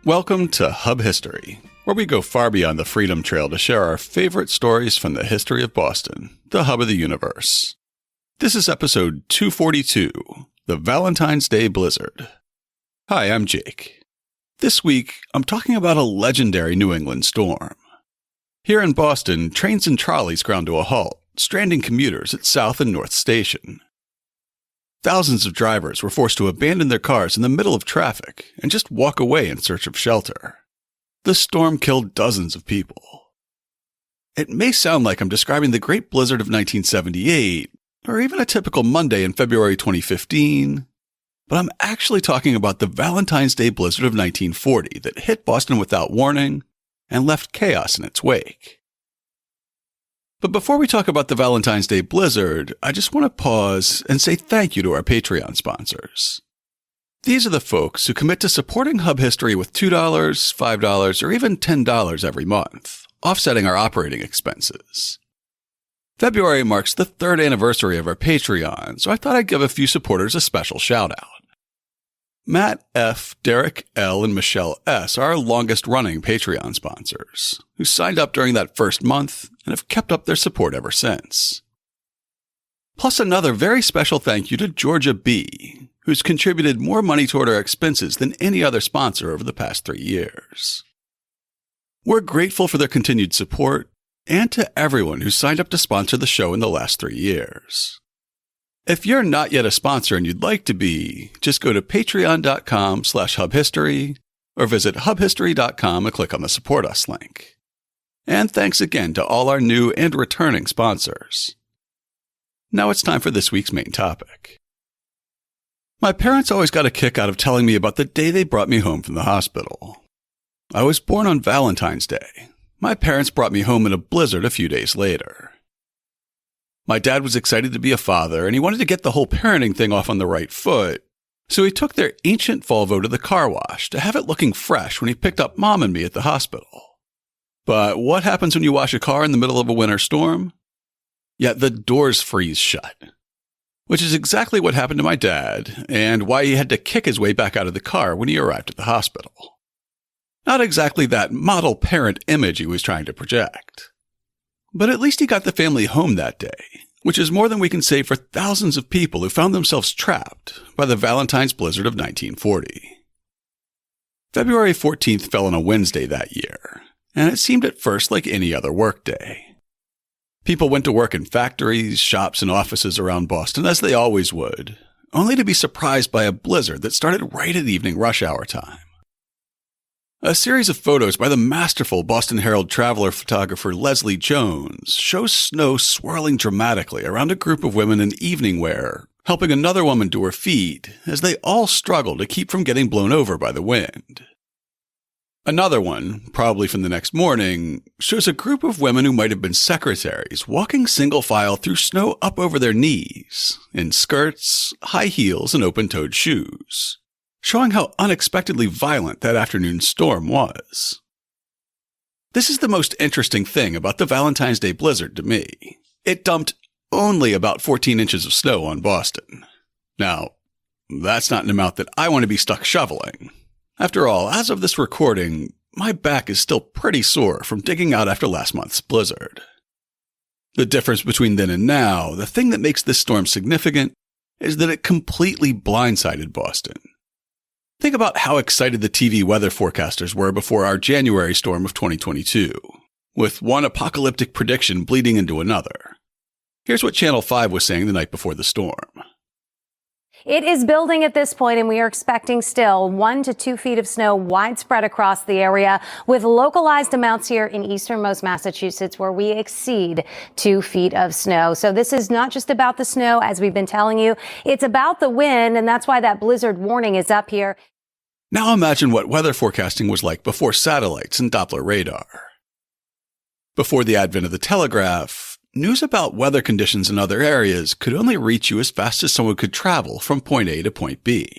Welcome to Hub History, where we go far beyond the Freedom Trail to share our favorite stories from the history of Boston, the hub of the universe. This is episode 242, the Valentines Day Blizzard. Hi, I'm Jake. This week, I'm talking about a legendary New England storm. Here in Boston, trains and trolleys ground to a halt, stranding commuters at South and North Station. Thousands of drivers were forced to abandon their cars in the middle of traffic and just walk away in search of shelter. The storm killed dozens of people. It may sound like I'm describing the Great Blizzard of 1978, or even a typical Monday in February 2015, but I'm actually talking about the Valentine's Day Blizzard of 1940 that hit Boston without warning and left chaos in its wake. But before we talk about the Valentine's Day Blizzard, I just want to pause and say thank you to our Patreon sponsors. These are the folks who commit to supporting Hub History with $2, $5, or even $10 every month, offsetting our operating expenses. February marks the 3rd anniversary of our Patreon, so I thought I'd give a few supporters a special shout-out. Matt F., Derek L., and Michelle S. are our longest-running Patreon sponsors, who signed up during that first month and have kept up their support ever since. Plus another very special thank you to Georgia B., who's contributed more money toward our expenses than any other sponsor over the past 3 years. We're grateful for their continued support, and to everyone who signed up to sponsor the show in the last 3 years. If you're not yet a sponsor and you'd like to be, just go to patreon.com/hubhistory or visit hubhistory.com and click on the Support Us link. And thanks again to all our new and returning sponsors. Now it's time for this week's main topic. My parents always got a kick out of telling me about the day they brought me home from the hospital. I was born on Valentine's Day. My parents brought me home in a blizzard a few days later. My dad was excited to be a father, and he wanted to get the whole parenting thing off on the right foot, so he took their ancient Volvo to the car wash to have it looking fresh when he picked up Mom and me at the hospital. But what happens when you wash a car in the middle of a winter storm? Yeah, the doors freeze shut. Which is exactly what happened to my dad, and why he had to kick his way back out of the car when he arrived at the hospital. Not exactly that model parent image he was trying to project. But at least he got the family home that day, which is more than we can say for thousands of people who found themselves trapped by the Valentine's Blizzard of 1940. February 14th fell on a Wednesday that year, and it seemed at first like any other workday. People went to work in factories, shops, and offices around Boston as they always would, only to be surprised by a blizzard that started right at evening rush hour time. A series of photos by the masterful Boston Herald-Traveler photographer Leslie Jones shows snow swirling dramatically around a group of women in evening wear, helping another woman to her feet as they all struggle to keep from getting blown over by the wind. Another one, probably from the next morning, shows a group of women who might have been secretaries walking single file through snow up over their knees, in skirts, high heels, and open-toed shoes, showing how unexpectedly violent that afternoon's storm was. This is the most interesting thing about the Valentine's Day Blizzard to me. It dumped only about 14 inches of snow on Boston. Now, that's not an amount that I want to be stuck shoveling. After all, as of this recording, my back is still pretty sore from digging out after last month's blizzard. The difference between then and now, the thing that makes this storm significant, is that it completely blindsided Boston. Think about how excited the TV weather forecasters were before our January storm of 2022, with one apocalyptic prediction bleeding into another. Here's what Channel 5 was saying the night before the storm. It is building at this point, and we are expecting still 1 to 2 feet of snow widespread across the area, with localized amounts here in easternmost Massachusetts where we exceed 2 feet of snow. So this is not just about the snow, as we've been telling you. It's about the wind, and that's why that blizzard warning is up here. Now imagine what weather forecasting was like before satellites and Doppler radar. Before the advent of the telegraph, news about weather conditions in other areas could only reach you as fast as someone could travel from point A to point B.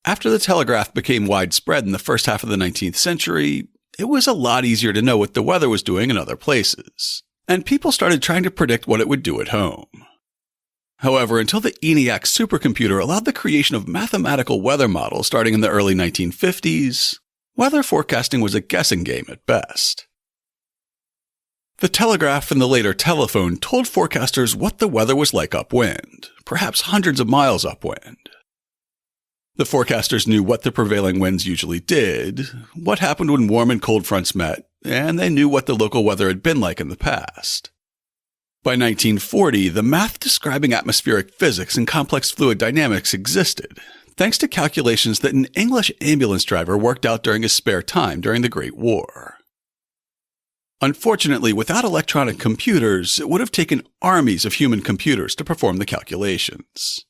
After the telegraph became widespread in the first half of the 19th century, it was a lot easier to know what the weather was doing in other places, and people started trying to predict what it would do at home. However, until the ENIAC supercomputer allowed the creation of mathematical weather models starting in the early 1950s, weather forecasting was a guessing game at best. The telegraph and the later telephone told forecasters what the weather was like upwind, perhaps hundreds of miles upwind. The forecasters knew what the prevailing winds usually did, what happened when warm and cold fronts met, and they knew what the local weather had been like in the past. By 1940, the math describing atmospheric physics and complex fluid dynamics existed, thanks to calculations that an English ambulance driver worked out during his spare time during the Great War. Unfortunately, without electronic computers, it would have taken armies of human computers to perform the calculations.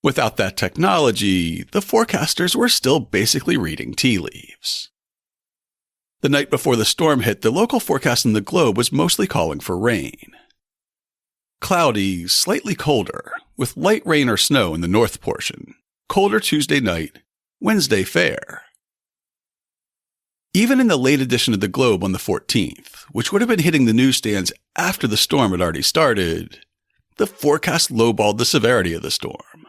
Without that technology, the forecasters were still basically reading tea leaves. The night before the storm hit, the local forecast in the globe was mostly calling for rain. Cloudy, slightly colder, with light rain or snow in the north portion. Colder Tuesday night, Wednesday fair. Even in the late edition of the Globe on the 14th, which would have been hitting the newsstands after the storm had already started, the forecast lowballed the severity of the storm.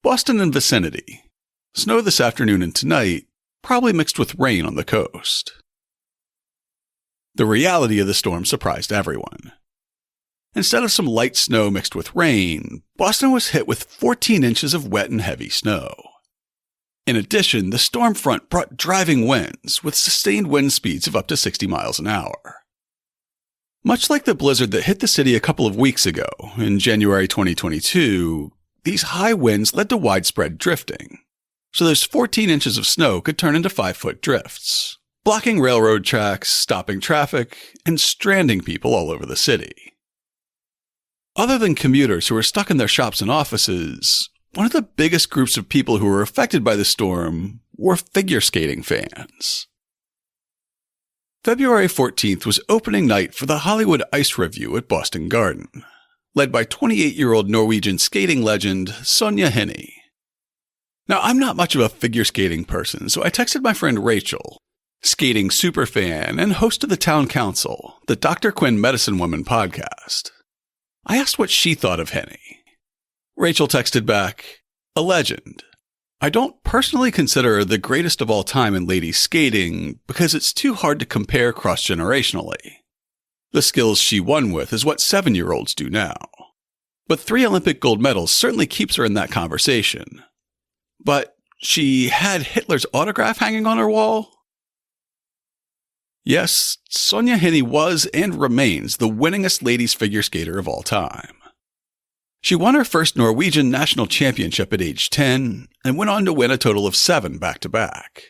Boston and vicinity. Snow this afternoon and tonight, probably mixed with rain on the coast. The reality of the storm surprised everyone. Instead of some light snow mixed with rain, Boston was hit with 14 inches of wet and heavy snow. In addition, the storm front brought driving winds with sustained wind speeds of up to 60 miles an hour. Much like the blizzard that hit the city a couple of weeks ago, in January 2022, these high winds led to widespread drifting. So those 14 inches of snow could turn into 5-foot drifts, blocking railroad tracks, stopping traffic, and stranding people all over the city. Other than commuters who were stuck in their shops and offices, one of the biggest groups of people who were affected by the storm were figure skating fans. February 14th was opening night for the Hollywood Ice Review at Boston Garden, led by 28-year-old Norwegian skating legend Sonja Henie. Now, I'm not much of a figure skating person, so I texted my friend Rachel, skating superfan and host of the Town Council, the Dr. Quinn Medicine Woman podcast. I asked what she thought of Henie. Rachel texted back, "A legend. I don't personally consider her the greatest of all time in ladies skating because it's too hard to compare cross-generationally. The skills she won with is what 7-year-olds do now. But 3 Olympic gold medals certainly keeps her in that conversation. But she had Hitler's autograph hanging on her wall?" Yes, Sonja Henie was and remains the winningest ladies figure skater of all time. She won her first Norwegian national championship at age 10 and went on to win a total of 7 back-to-back.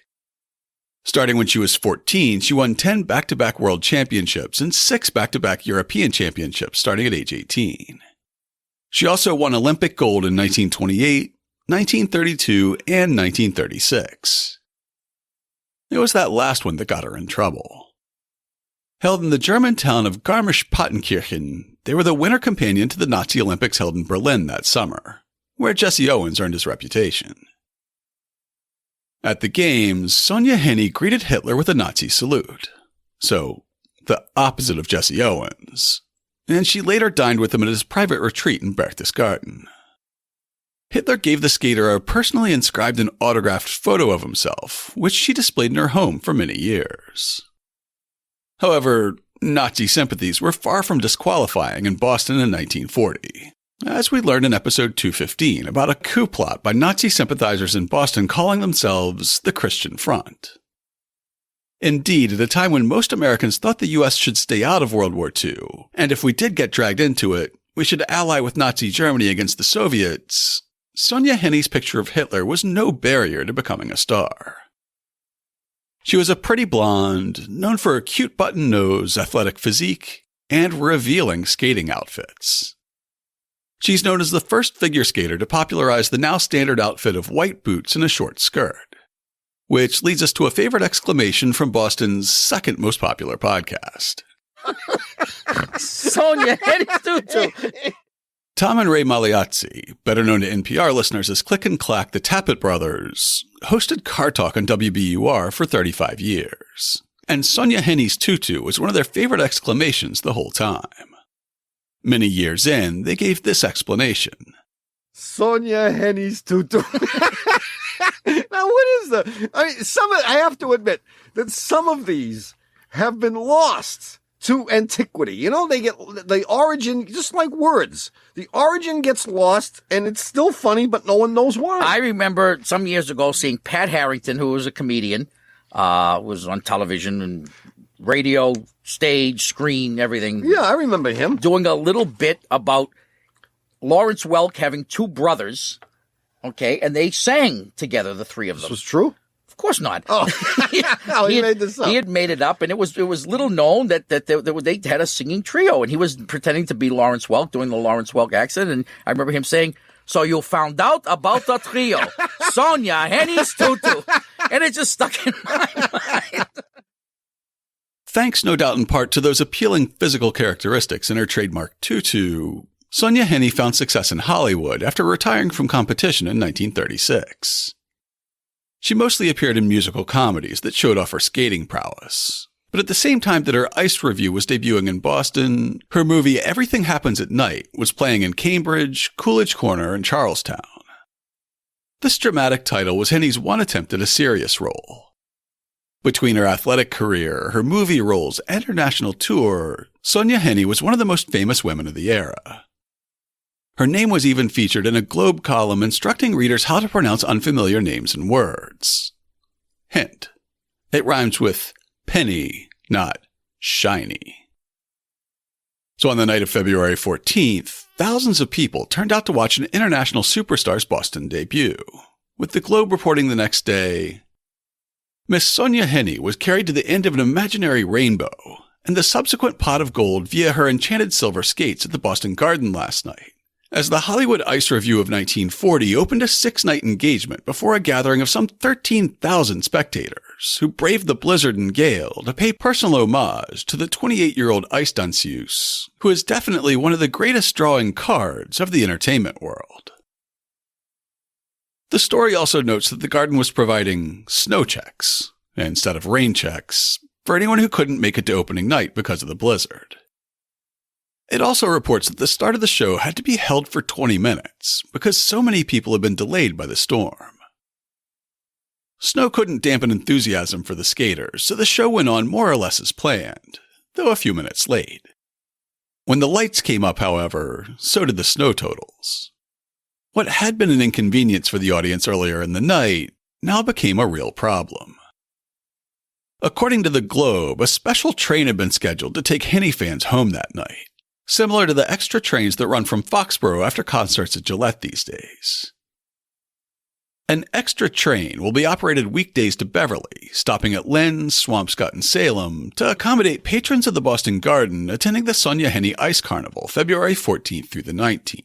Starting when she was 14, she won 10 back-to-back world championships and 6 back-to-back European championships starting at age 18. She also won Olympic gold in 1928, 1932, and 1936. It was that last one that got her in trouble. Held in the German town of Garmisch-Partenkirchen, they were the winter companion to the Nazi Olympics held in Berlin that summer, where Jesse Owens earned his reputation. At the games, Sonja Henie greeted Hitler with a Nazi salute, so the opposite of Jesse Owens, and she later dined with him at his private retreat in Berchtesgaden. Hitler gave the skater a personally inscribed and autographed photo of himself, which she displayed in her home for many years. However, Nazi sympathies were far from disqualifying in Boston in 1940, as we learned in episode 215 about a coup plot by Nazi sympathizers in Boston calling themselves the Christian Front. Indeed, at a time when most Americans thought the U.S. should stay out of World War II, and if we did get dragged into it, we should ally with Nazi Germany against the Soviets, Sonja Henie's picture of Hitler was no barrier to becoming a star. She was a pretty blonde, known for her cute button nose, athletic physique, and revealing skating outfits. She's known as the first figure skater to popularize the now standard outfit of white boots and a short skirt, which leads us to a favorite exclamation from Boston's second most popular podcast. Sonja Henie's tutu. Tom and Ray Magliazzi, better known to NPR listeners as Click and Clack the Tappet Brothers, hosted Car Talk on WBUR for 35 years, and Sonja Henie's tutu was one of their favorite exclamations the whole time. Many years in, they gave this explanation. Sonia Henny's tutu. Now, what is the... I have to admit that some of these have been lost to antiquity. You know, they get the origin, just like words. The origin gets lost, and it's still funny, but no one knows why. I remember some years ago seeing Pat Harrington, who was a comedian, was on television and radio, stage, screen, everything. Yeah, I remember him. Doing a little bit about Lawrence Welk having two brothers, okay, and they sang together, the three of them. This was true? Of course not. Oh, he made this up. He had made it up, and it was little known that they had a singing trio, and he was pretending to be Lawrence Welk, doing the Lawrence Welk accent, and I remember him saying, "So you found out about the trio, Sonia Henny's tutu," and it just stuck in my mind. Thanks no doubt in part to those appealing physical characteristics in her trademark tutu, Sonia Henny found success in Hollywood after retiring from competition in 1936. She mostly appeared in musical comedies that showed off her skating prowess. But at the same time that her Ice revue was debuting in Boston, her movie Everything Happens at Night was playing in Cambridge, Coolidge Corner, and Charlestown. This dramatic title was Henny's one attempt at a serious role. Between her athletic career, her movie roles, and her national tour, Sonia Henny was one of the most famous women of the era. Her name was even featured in a Globe column instructing readers how to pronounce unfamiliar names and words. Hint: it rhymes with penny, not shiny. So on the night of February 14th, thousands of people turned out to watch an international superstar's Boston debut, with the Globe reporting the next day, Miss Sonia Henny was carried to the end of an imaginary rainbow and the subsequent pot of gold via her enchanted silver skates at the Boston Garden last night, as the Hollywood Ice Revue of 1940 opened a 6-night engagement before a gathering of some 13,000 spectators who braved the blizzard and gale to pay personal homage to the 28-year-old ice danseuse, who is definitely one of the greatest drawing cards of the entertainment world. The story also notes that the garden was providing snow checks, instead of rain checks, for anyone who couldn't make it to opening night because of the blizzard. It also reports that the start of the show had to be held for 20 minutes because so many people had been delayed by the storm. Snow couldn't dampen enthusiasm for the skaters, so the show went on more or less as planned, though a few minutes late. When the lights came up, however, so did the snow totals. What had been an inconvenience for the audience earlier in the night now became a real problem. According to the Globe, a special train had been scheduled to take Henny fans home that night, similar to the extra trains that run from Foxborough after concerts at Gillette these days. An extra train will be operated weekdays to Beverly, stopping at Lynn, Swampscott, and Salem to accommodate patrons of the Boston Garden attending the Sonia Henny Ice Carnival February 14th through the 19th.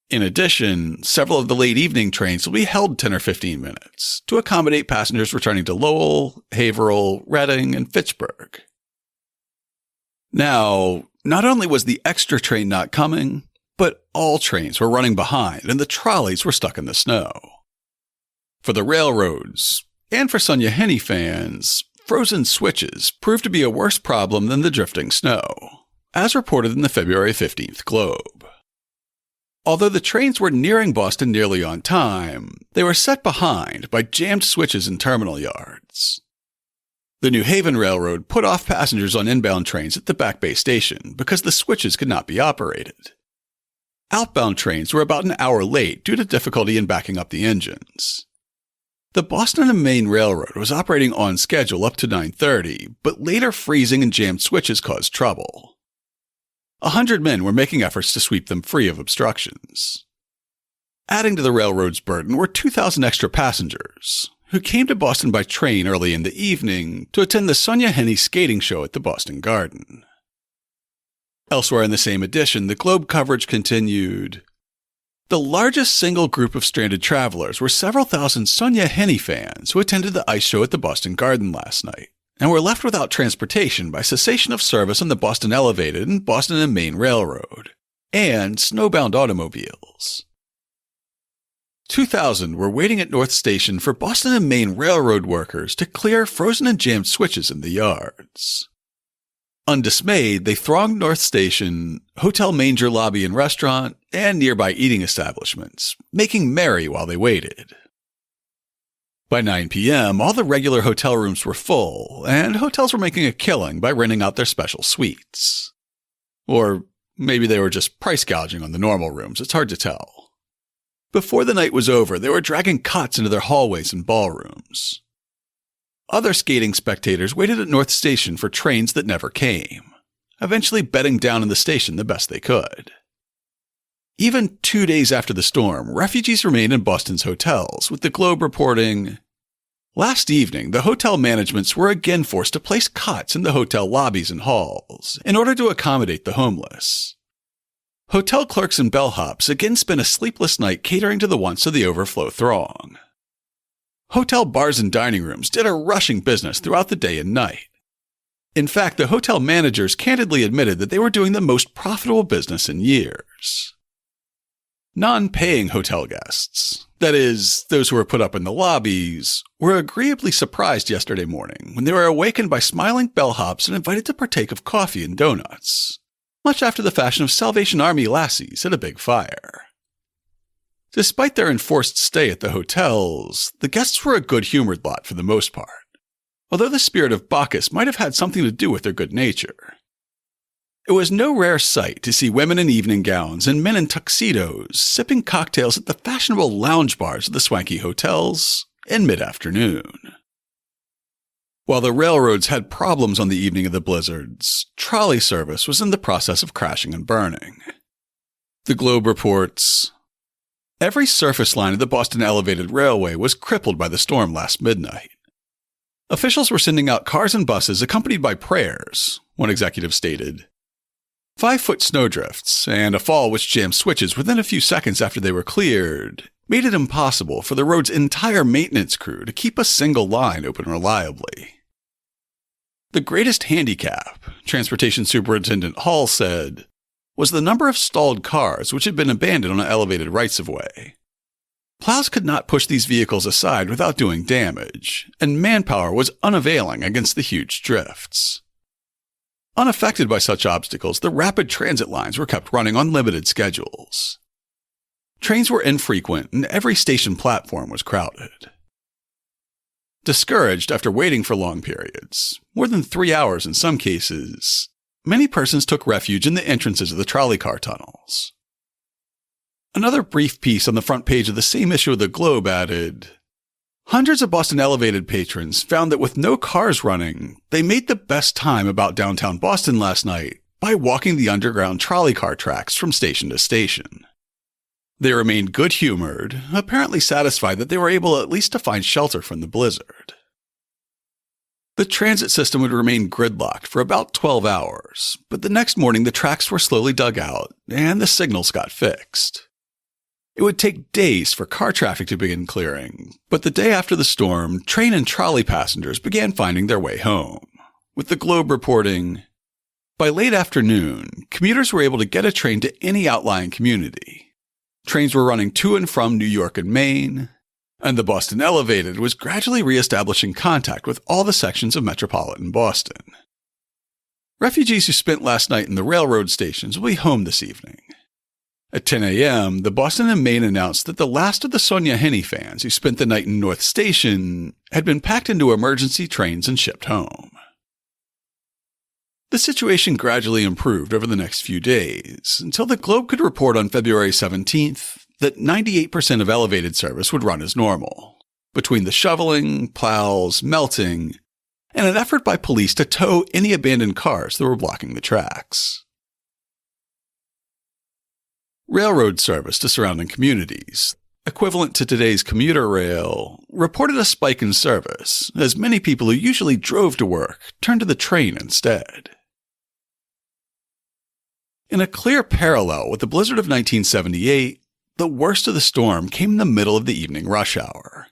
In addition, several of the late evening trains will be held 10 or 15 minutes to accommodate passengers returning to Lowell, Haverhill, Reading, and Fitchburg. Now, not only was the extra train not coming, but all trains were running behind and the trolleys were stuck in the snow. For the railroads, and for Sonia Henny fans, frozen switches proved to be a worse problem than the drifting snow, as reported in the February 15th Globe. Although the trains were nearing Boston nearly on time, they were set behind by jammed switches in terminal yards. The New Haven Railroad put off passengers on inbound trains at the Back Bay station because the switches could not be operated. Outbound trains were about an hour late due to difficulty in backing up the engines. The Boston and Maine Railroad was operating on schedule up to 9:30, but later freezing and jammed switches caused trouble. 100 men were making efforts to sweep them free of obstructions. Adding to the railroad's burden were 2,000 extra passengers, who came to Boston by train early in the evening to attend the Sonia Henny skating show at the Boston Garden. Elsewhere in the same edition, the Globe coverage continued. The largest single group of stranded travelers were several thousand Sonia Henny fans who attended the ice show at the Boston Garden last night, and were left without transportation by cessation of service on the Boston Elevated and Boston and Maine Railroad, and snowbound automobiles. 2,000 were waiting at North Station for Boston and Maine Railroad workers to clear frozen and jammed switches in the yards. Undismayed, they thronged North Station, Hotel Manger lobby and restaurant, and nearby eating establishments, making merry while they waited. By 9 p.m., all the regular hotel rooms were full, and hotels were making a killing by renting out their special suites. Or maybe they were just price gouging on the normal rooms, it's hard to tell. Before the night was over, they were dragging cots into their hallways and ballrooms. Other skating spectators waited at North Station for trains that never came, eventually bedding down in the station the best they could. Even 2 days after the storm, refugees remained in Boston's hotels, with the Globe reporting, "Last evening, the hotel managements were again forced to place cots in the hotel lobbies and halls in order to accommodate the homeless. Hotel clerks and bellhops again spent a sleepless night catering to the wants of the overflow throng. Hotel bars and dining rooms did a rushing business throughout the day and night. In fact, the hotel managers candidly admitted that they were doing the most profitable business in years. Non-paying hotel guests, that is, those who were put up in the lobbies, were agreeably surprised yesterday morning when they were awakened by smiling bellhops and invited to partake of coffee and donuts, much after the fashion of Salvation Army lassies at a big fire. Despite their enforced stay at the hotels, the guests were a good-humored lot for the most part, although the spirit of Bacchus might have had something to do with their good nature. It was no rare sight to see women in evening gowns and men in tuxedos sipping cocktails at the fashionable lounge bars of the swanky hotels in mid-afternoon. While the railroads had problems on the evening of the blizzards, trolley service was in the process of crashing and burning. The Globe reports, "Every surface line of the Boston Elevated Railway was crippled by the storm last midnight. Officials were sending out cars and buses accompanied by prayers," one executive stated. 5-foot snowdrifts and a fall which jammed switches within a few seconds after they were cleared made it impossible for the road's entire maintenance crew to keep a single line open reliably. The greatest handicap, Transportation Superintendent Hall said, was the number of stalled cars which had been abandoned on elevated rights-of-way. Plows could not push these vehicles aside without doing damage, and manpower was unavailing against the huge drifts. Unaffected by such obstacles, the rapid transit lines were kept running on limited schedules. Trains were infrequent, and every station platform was crowded. Discouraged after waiting for long periods, more than 3 hours in some cases, many persons took refuge in the entrances of the trolley car tunnels. Another brief piece on the front page of the same issue of the Globe added, "Hundreds of Boston Elevated patrons found that with no cars running, they made the best time about downtown Boston last night by walking the underground trolley car tracks from station to station. They remained good-humored, apparently satisfied that they were able at least to find shelter from the blizzard." The transit system would remain gridlocked for about 12 hours, but the next morning the tracks were slowly dug out and the signals got fixed. It would take days for car traffic to begin clearing, but the day after the storm, train and trolley passengers began finding their way home, with the Globe reporting, "By late afternoon, commuters were able to get a train to any outlying community. Trains were running to and from New York and Maine, and the Boston Elevated was gradually reestablishing contact with all the sections of metropolitan Boston. Refugees who spent last night in the railroad stations will be home this evening." At 10 a.m., the Boston and Maine announced that the last of the Sonja Henie fans who spent the night in North Station had been packed into emergency trains and shipped home. The situation gradually improved over the next few days, until the Globe could report on February 17th that 98% of elevated service would run as normal, between the shoveling, plows, melting, and an effort by police to tow any abandoned cars that were blocking the tracks. Railroad service to surrounding communities, equivalent to today's commuter rail, reported a spike in service, as many people who usually drove to work turned to the train instead. In a clear parallel with the blizzard of 1978, the worst of the storm came in the middle of the evening rush hour,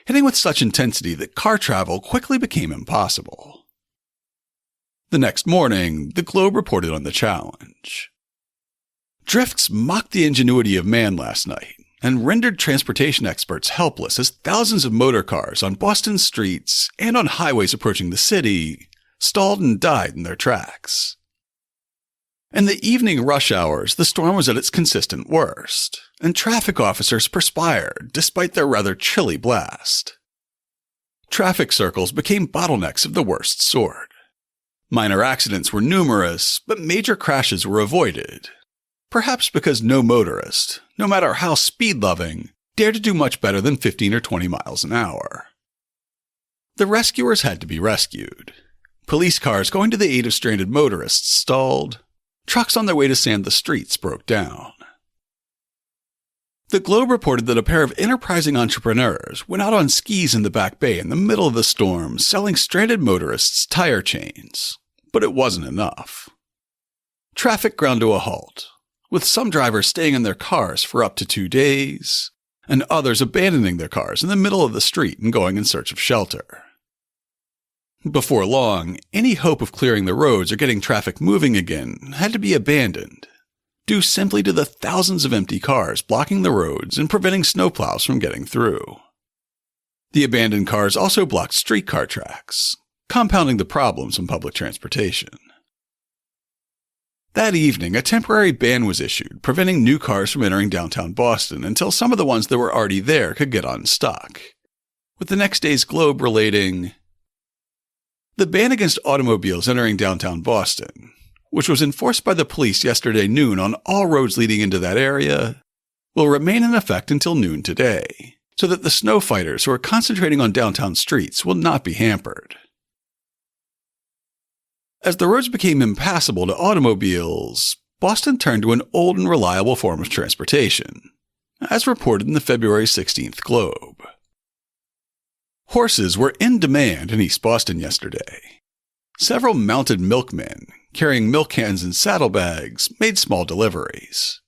hitting with such intensity that car travel quickly became impossible. The next morning, the Globe reported on the challenge. Drifts mocked the ingenuity of man last night and rendered transportation experts helpless as thousands of motor cars on Boston streets and on highways approaching the city stalled and died in their tracks. In the evening rush hours, the storm was at its consistent worst, and traffic officers perspired despite their rather chilly blast. Traffic circles became bottlenecks of the worst sort. Minor accidents were numerous, but major crashes were avoided, perhaps because no motorist, no matter how speed-loving, dared to do much better than 15 or 20 miles an hour. The rescuers had to be rescued. Police cars going to the aid of stranded motorists stalled. Trucks on their way to sand the streets broke down. The Globe reported that a pair of enterprising entrepreneurs went out on skis in the Back Bay in the middle of the storm selling stranded motorists tire chains, but it wasn't enough. Traffic ground to a halt, with some drivers staying in their cars for up to 2 days, and others abandoning their cars in the middle of the street and going in search of shelter. Before long, any hope of clearing the roads or getting traffic moving again had to be abandoned, due simply to the thousands of empty cars blocking the roads and preventing snowplows from getting through. The abandoned cars also blocked streetcar tracks, compounding the problems in public transportation. That evening, a temporary ban was issued, preventing new cars from entering downtown Boston until some of the ones that were already there could get unstuck, with the next day's Globe relating, "The ban against automobiles entering downtown Boston, which was enforced by the police yesterday noon on all roads leading into that area, will remain in effect until noon today, so that the snow fighters who are concentrating on downtown streets will not be hampered." As the roads became impassable to automobiles, Boston turned to an old and reliable form of transportation, as reported in the February 16th Globe. Horses were in demand in East Boston yesterday. Several mounted milkmen, carrying milk cans and saddlebags, made small deliveries.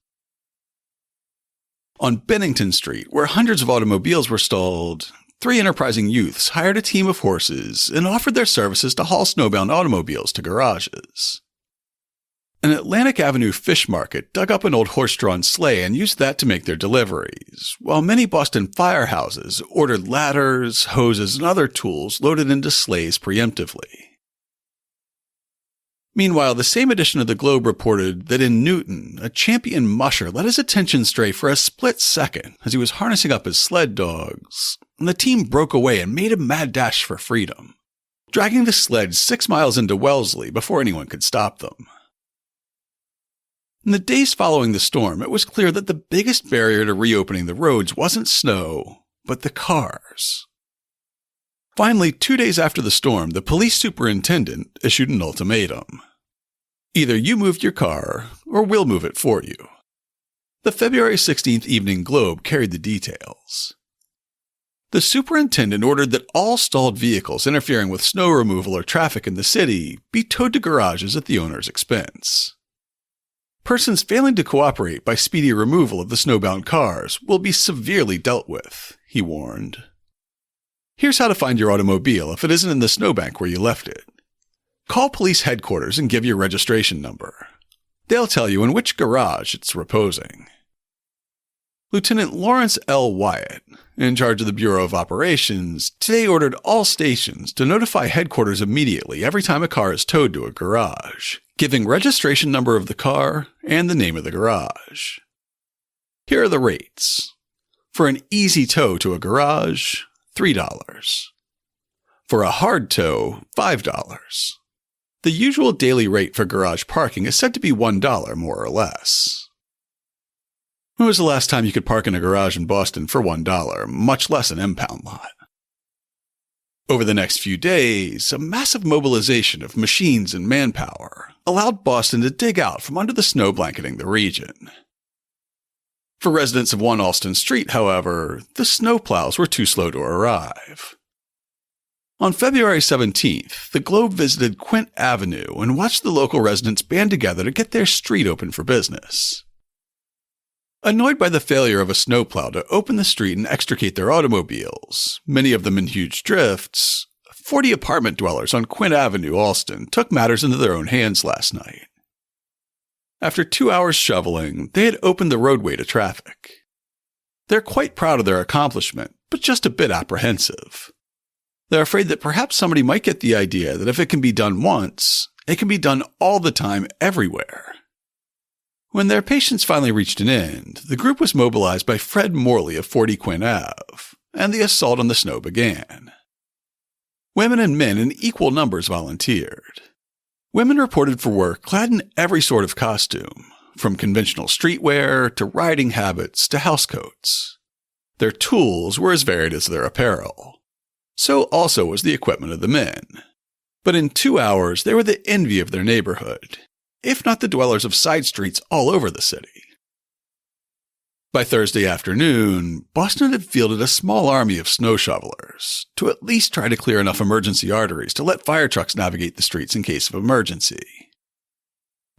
On Bennington Street, where hundreds of automobiles were stalled, 3 enterprising youths hired a team of horses and offered their services to haul snowbound automobiles to garages. An Atlantic Avenue fish market dug up an old horse-drawn sleigh and used that to make their deliveries, while many Boston firehouses ordered ladders, hoses, and other tools loaded into sleighs preemptively. Meanwhile, the same edition of the Globe reported that in Newton, a champion musher let his attention stray for a split second as he was harnessing up his sled dogs, and the team broke away and made a mad dash for freedom, dragging the sled 6 miles into Wellesley before anyone could stop them. In the days following the storm, it was clear that the biggest barrier to reopening the roads wasn't snow, but the cars. Finally, 2 days after the storm, the police superintendent issued an ultimatum. Either you moved your car, or we'll move it for you. The February 16th Evening Globe carried the details. The superintendent ordered that all stalled vehicles interfering with snow removal or traffic in the city be towed to garages at the owner's expense. Persons failing to cooperate by speedy removal of the snowbound cars will be severely dealt with, he warned. Here's how to find your automobile if it isn't in the snowbank where you left it. Call police headquarters and give your registration number. They'll tell you in which garage it's reposing. Lieutenant Lawrence L. Wyatt, in charge of the Bureau of Operations, today ordered all stations to notify headquarters immediately every time a car is towed to a garage, giving registration number of the car and the name of the garage. Here are the rates. For an easy tow to a garage, $3. For a hard tow, $5. The usual daily rate for garage parking is said to be $1 more or less. When was the last time you could park in a garage in Boston for $1, much less an impound lot? Over the next few days, a massive mobilization of machines and manpower allowed Boston to dig out from under the snow blanketing the region. For residents of 1 Alston Street, however, the snowplows were too slow to arrive. On February 17th, the Globe visited Quint Avenue and watched the local residents band together to get their street open for business. Annoyed by the failure of a snowplow to open the street and extricate their automobiles, many of them in huge drifts, 40 apartment dwellers on Quint Avenue, Alston, took matters into their own hands last night. After 2 hours shoveling, they had opened the roadway to traffic. They're quite proud of their accomplishment, but just a bit apprehensive. They're afraid that perhaps somebody might get the idea that if it can be done once, it can be done all the time everywhere. When their patience finally reached an end, the group was mobilized by Fred Morley of 40 Quinn Ave, and the assault on the snow began. Women and men in equal numbers volunteered. Women reported for work clad in every sort of costume, from conventional streetwear to riding habits to housecoats. Their tools were as varied as their apparel. So also was the equipment of the men. But in 2 hours, they were the envy of their neighborhood, if not the dwellers of side streets all over the city. By Thursday afternoon, Boston had fielded a small army of snow shovelers to at least try to clear enough emergency arteries to let fire trucks navigate the streets in case of emergency.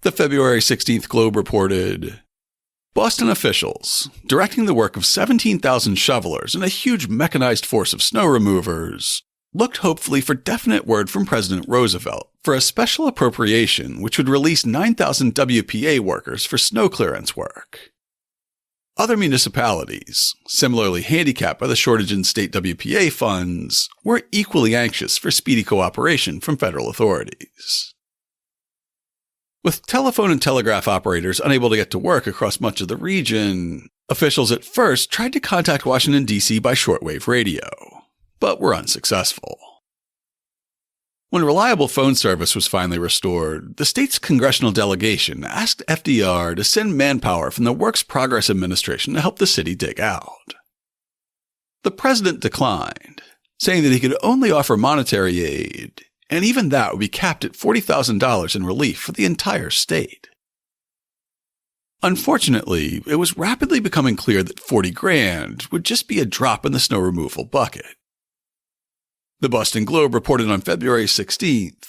The February 16th Globe reported, Boston officials, directing the work of 17,000 shovelers and a huge mechanized force of snow removers, looked hopefully for definite word from President Roosevelt for a special appropriation which would release 9,000 WPA workers for snow clearance work. Other municipalities, similarly handicapped by the shortage in state WPA funds, were equally anxious for speedy cooperation from federal authorities. With telephone and telegraph operators unable to get to work across much of the region, officials at first tried to contact Washington, D.C. by shortwave radio, but were unsuccessful. When reliable phone service was finally restored, the state's congressional delegation asked FDR to send manpower from the Works Progress Administration to help the city dig out. The president declined, saying that he could only offer monetary aid, and even that would be capped at $40,000 in relief for the entire state. Unfortunately, it was rapidly becoming clear that $40,000 would just be a drop in the snow removal bucket. The Boston Globe reported on February 16th,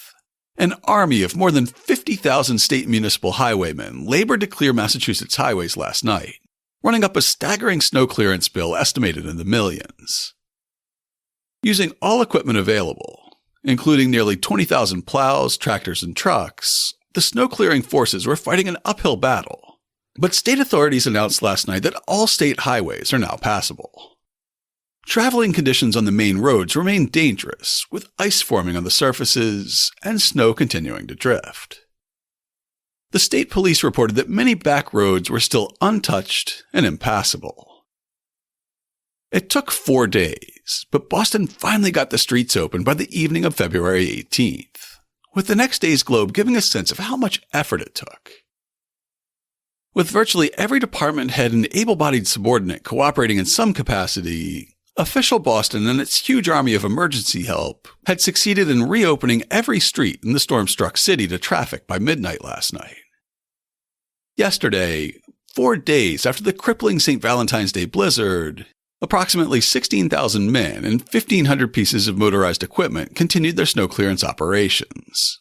an army of more than 50,000 state municipal highwaymen labored to clear Massachusetts highways last night, running up a staggering snow clearance bill estimated in the millions. Using all equipment available, including nearly 20,000 plows, tractors, and trucks, the snow-clearing forces were fighting an uphill battle. But state authorities announced last night that all state highways are now passable. Traveling conditions on the main roads remain dangerous, with ice forming on the surfaces and snow continuing to drift. The state police reported that many back roads were still untouched and impassable. It took 4 days, but Boston finally got the streets open by the evening of February 18th, with the next day's Globe giving a sense of how much effort it took. With virtually every department head and able-bodied subordinate cooperating in some capacity, official Boston and its huge army of emergency help had succeeded in reopening every street in the storm-struck city to traffic by midnight last night. Yesterday, 4 days after the crippling St. Valentines Day Blizzard, approximately 16,000 men and 1,500 pieces of motorized equipment continued their snow clearance operations.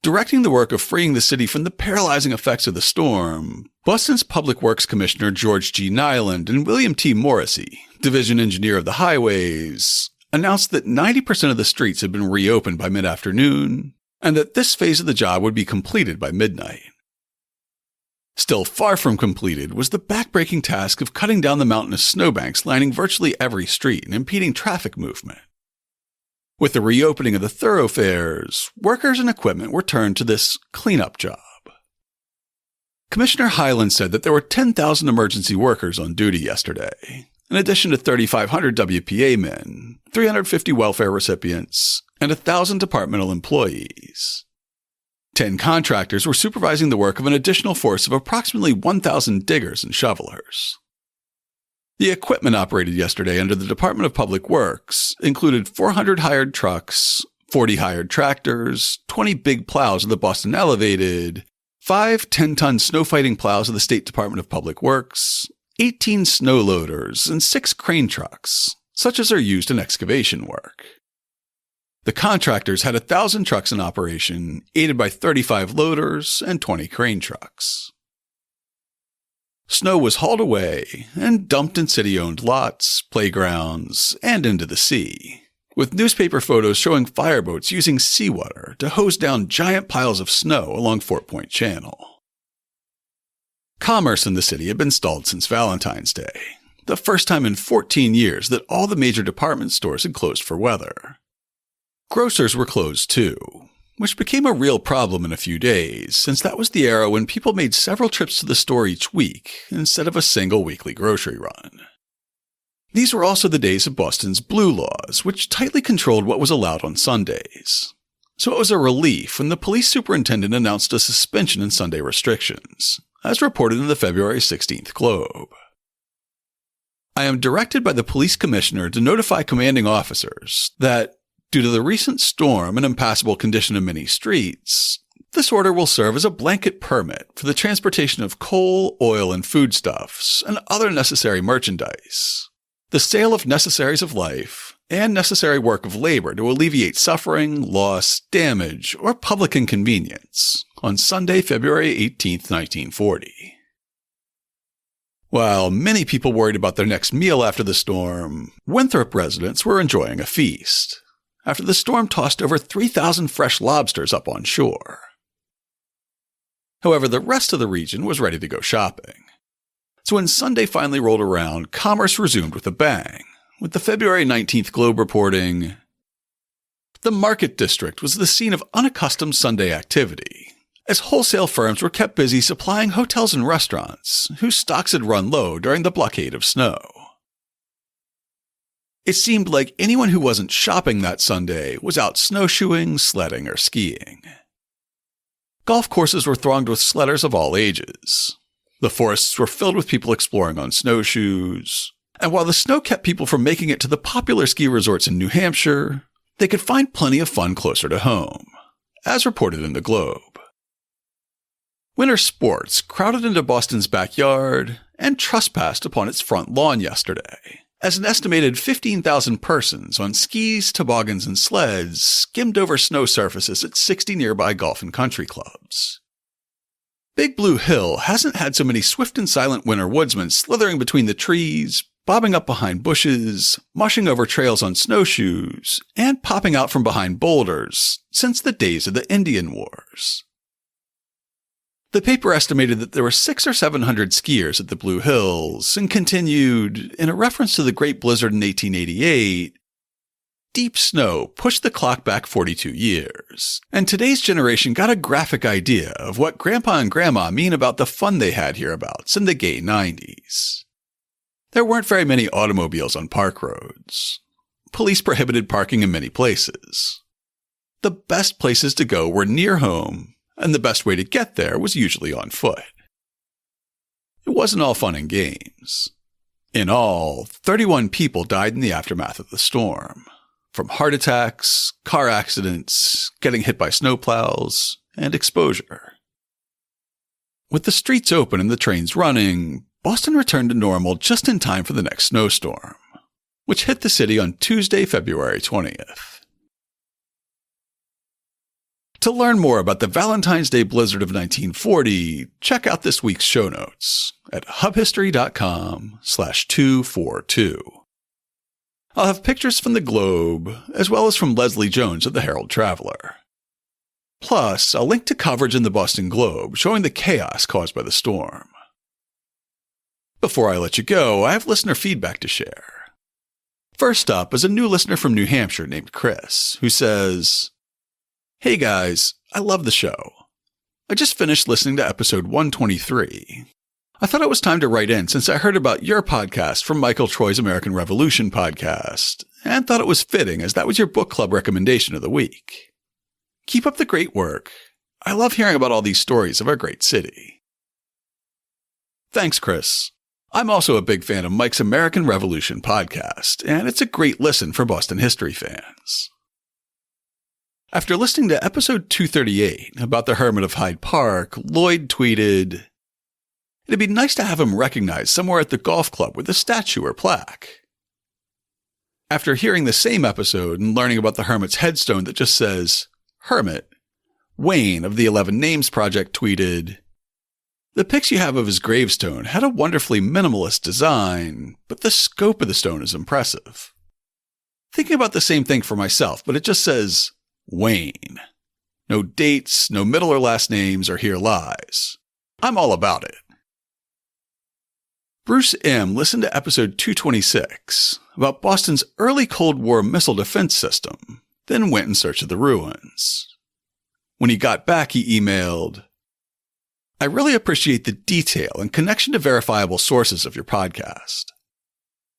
Directing the work of freeing the city from the paralyzing effects of the storm, Boston's Public Works Commissioner George G. Nyland and William T. Morrissey, Division Engineer of the Highways, announced that 90% of the streets had been reopened by mid-afternoon, and that this phase of the job would be completed by midnight. Still far from completed was the backbreaking task of cutting down the mountainous snowbanks lining virtually every street and impeding traffic movement. With the reopening of the thoroughfares, workers and equipment were turned to this cleanup job. Commissioner Hyland said that there were 10,000 emergency workers on duty yesterday, in addition to 3,500 WPA men, 350 welfare recipients, and 1,000 departmental employees. 10 contractors were supervising the work of an additional force of approximately 1,000 diggers and shovelers. The equipment operated yesterday under the Department of Public Works included 400 hired trucks, 40 hired tractors, 20 big plows of the Boston Elevated, 5 10-ton snow-fighting plows of the State Department of Public Works, 18 snow loaders, and 6 crane trucks, such as are used in excavation work. The contractors had 1,000 trucks in operation, aided by 35 loaders and 20 crane trucks. Snow was hauled away and dumped in city-owned lots, playgrounds, and into the sea, with newspaper photos showing fireboats using seawater to hose down giant piles of snow along Fort Point Channel. Commerce in the city had been stalled since Valentine's Day. the first time in 14 years that all the major department stores had closed for weather. Grocers were closed too, which became a real problem in a few days, since that was the era when people made several trips to the store each week instead of a single weekly grocery run. These were also the days of Boston's blue laws, which tightly controlled what was allowed on Sundays. So it was a relief when the police superintendent announced a suspension in Sunday restrictions, as reported in the February 16th Globe. I am directed by the police commissioner to notify commanding officers that, due to the recent storm and impassable condition of many streets, this order will serve as a blanket permit for the transportation of coal, oil, and foodstuffs, and other necessary merchandise, the sale of necessaries of life, and necessary work of labor to alleviate suffering, loss, damage, or public inconvenience on Sunday, February 18, 1940. While many people worried about their next meal after the storm, Winthrop residents were enjoying a feast after the storm tossed over 3,000 fresh lobsters up on shore. However, the rest of the region was ready to go shopping. So when Sunday finally rolled around, commerce resumed with a bang, with the February 19th Globe reporting, "The market district was the scene of unaccustomed Sunday activity, as wholesale firms were kept busy supplying hotels and restaurants whose stocks had run low during the blockade of snow." It seemed like anyone who wasn't shopping that Sunday was out snowshoeing, sledding, or skiing. Golf courses were thronged with sledders of all ages. The forests were filled with people exploring on snowshoes. And while the snow kept people from making it to the popular ski resorts in New Hampshire, they could find plenty of fun closer to home, as reported in the Globe. Winter sports crowded into Boston's backyard and trespassed upon its front lawn yesterday, as an estimated 15,000 persons on skis, toboggans, and sleds skimmed over snow surfaces at 60 nearby golf and country clubs. Big Blue Hill hasn't had so many swift and silent winter woodsmen slithering between the trees, bobbing up behind bushes, mushing over trails on snowshoes, and popping out from behind boulders since the days of the Indian Wars. The paper estimated that there were 600 or 700 skiers at the Blue Hills and continued, in a reference to the Great Blizzard in 1888, "Deep snow pushed the clock back 42 years, and today's generation got a graphic idea of what Grandpa and Grandma mean about the fun they had hereabouts in the gay 90s. There weren't very many automobiles on park roads. Police prohibited parking in many places. The best places to go were near home, and the best way to get there was usually on foot." It wasn't all fun and games. In all, 31 people died in the aftermath of the storm, from heart attacks, car accidents, getting hit by snowplows, and exposure. With the streets open and the trains running, Boston returned to normal just in time for the next snowstorm, which hit the city on Tuesday, February 20th. To learn more about the Valentine's Day Blizzard of 1940, check out this week's show notes at hubhistory.com/242. I'll have pictures from the Globe, as well as from Leslie Jones of the Herald-Traveler. Plus, I'll link to coverage in the Boston Globe showing the chaos caused by the storm. Before I let you go, I have listener feedback to share. First up is a new listener from New Hampshire named Chris, who says, "Hey guys, I love the show. I just finished listening to episode 123. I thought it was time to write in since I heard about your podcast from Michael Troy's American Revolution podcast, and thought it was fitting as that was your book club recommendation of the week. Keep up the great work. I love hearing about all these stories of our great city." Thanks, Chris. I'm also a big fan of Mike's American Revolution podcast, and it's a great listen for Boston history fans. After listening to episode 238 about the Hermit of Hyde Park, Lloyd tweeted, "It'd be nice to have him recognized somewhere at the golf club with a statue or plaque." After hearing the same episode and learning about the Hermit's headstone that just says, "Hermit," Wayne of the 11 Names Project tweeted, "The pics you have of his gravestone had a wonderfully minimalist design, but the scope of the stone is impressive. Thinking about the same thing for myself, but it just says, Wayne. No dates, no middle or last names, or here lies. I'm all about it." Bruce M. listened to episode 226 about Boston's early Cold War missile defense system, then went in search of the ruins. When he got back, he emailed, "I really appreciate the detail and connection to verifiable sources of your podcast.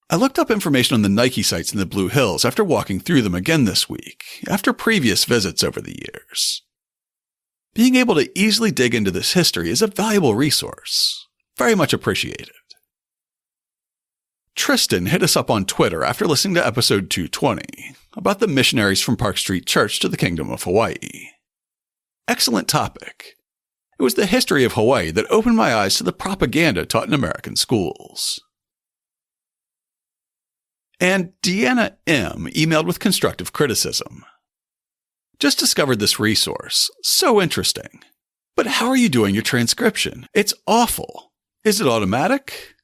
I looked up information on the Nike sites in the Blue Hills after walking through them again this week, after previous visits over the years. Being able to easily dig into this history is a valuable resource. Very much appreciated." Tristan hit us up on Twitter after listening to episode 220 about the missionaries from Park Street Church to the Kingdom of Hawaii. Excellent topic. It was the history of Hawaii that opened my eyes to the propaganda taught in American schools. And Deanna M. emailed with constructive criticism. "Just discovered this resource. So interesting. But how are you doing your transcription? It's awful. Is it automatic?"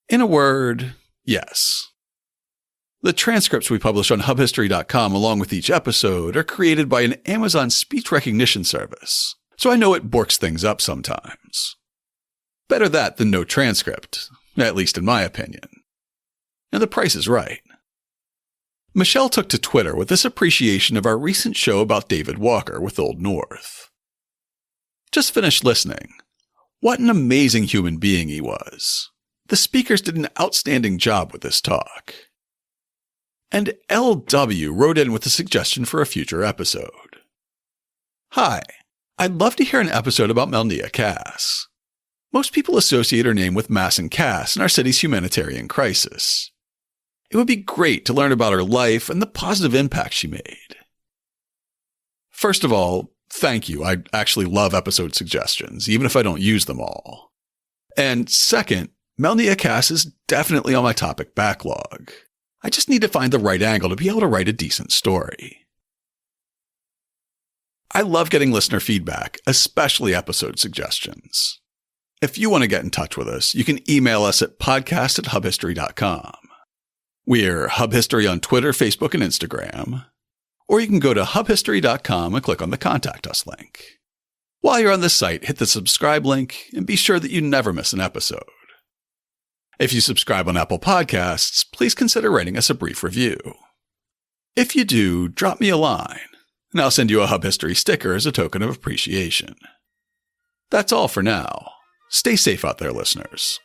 In a word, yes. The transcripts we publish on hubhistory.com along with each episode are created by an Amazon speech recognition service, so I know it borks things up sometimes. Better that than no transcript, at least in my opinion. And the price is right. Michelle took to Twitter with this appreciation of our recent show about David Walker with Old North. "Just finished listening. What an amazing human being he was. The speakers did an outstanding job with this talk." And LW wrote in with a suggestion for a future episode. "Hi, I'd love to hear an episode about Melnia Cass. Most people associate her name with Mass and Cass in our city's humanitarian crisis. It would be great to learn about her life and the positive impact she made." First of all, thank you. I actually love episode suggestions, even if I don't use them all. And second, Melnia Cass is definitely on my topic backlog. I just need to find the right angle to be able to write a decent story. I love getting listener feedback, especially episode suggestions. If you want to get in touch with us, you can email us at podcast@hubhistory.com. We're Hub History on Twitter, Facebook, and Instagram. Or you can go to hubhistory.com and click on the Contact Us link. While you're on the site, hit the subscribe link and be sure that you never miss an episode. If you subscribe on Apple Podcasts, please consider writing us a brief review. If you do, drop me a line, and I'll send you a Hub History sticker as a token of appreciation. That's all for now. Stay safe out there, listeners.